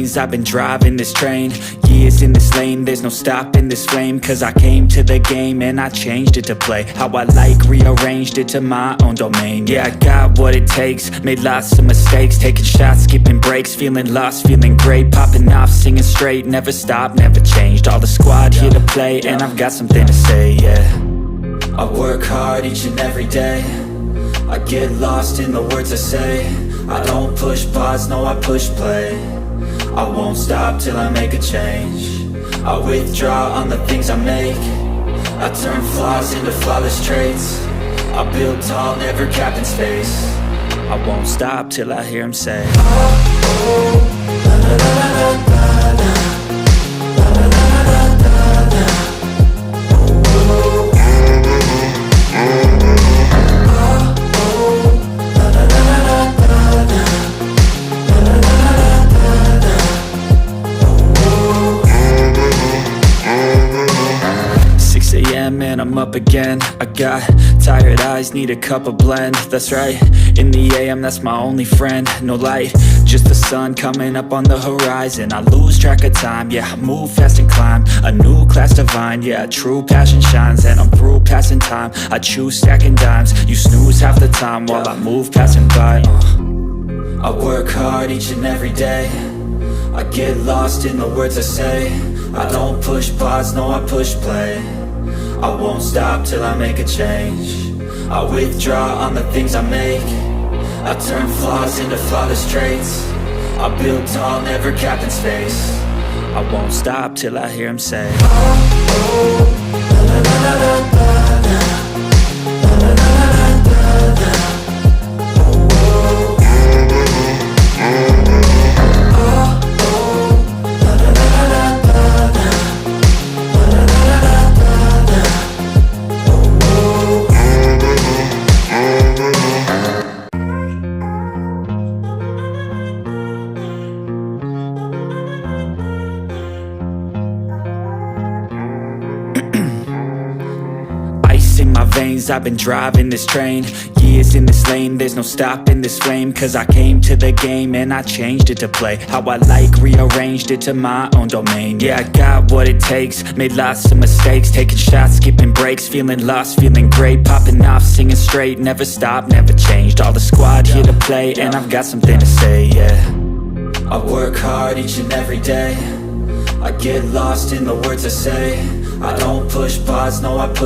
veins, I've been driving this train. Years in this lane, there's no stopping this flame. Cause I came to the game and I changed it to play how I like, rearranged it to my own domain. Yeah, I got what it takes, made lots of mistakes, taking shots, skipping breaks, feeling lost, feeling great, popping off, singing straight, never stopped, never changed. All the squad here to play and I've got something to say, yeah. I work hard each and every day, I get lost in the words I say. I don't push pause, no, I push play. I won't stop till I make a change. I withdraw on the things I make. I turn flaws into flawless traits. I build tall, never capped in space. I won't stop till I hear him say, oh, oh, la la la la la la, la la la la la la, oh, oh, and I'm up again. I got tired eyes, need a cup of blend. That's right, in the AM, that's my only friend. No light, just the sun coming up on the horizon. I lose track of time, yeah, I move fast and climb a new class divine, yeah, true passion shines. And I'm through passing time, I choose stacking dimes. You snooze half the time while I move passing by. I work hard each and every day, I get lost in the words I say. I don't push pause, no, I push play. I won't stop till I make a change. I withdraw on the things I make. I turn flaws into flawless traits. I build tall, never capped in space. I won't stop till I hear him say, oh, oh, la la la la la la, la la la la la la, oh, oh, oh, oh, la la la la la la, la la la la la. In my veins, I've been driving this train. Years in this lane, there's no stopping this flame. Cause I came to the game and I changed it to play how I like, rearranged it to my own domain. Yeah, I got what it takes, made lots of mistakes, taking shots, skipping breaks, feeling lost, feeling great, popping off, singing straight, never stopped, never changed. All the squad here to play and I've got something to say, yeah. I work hard each and every day, I get lost in the words I say. I don't push pause, no, I push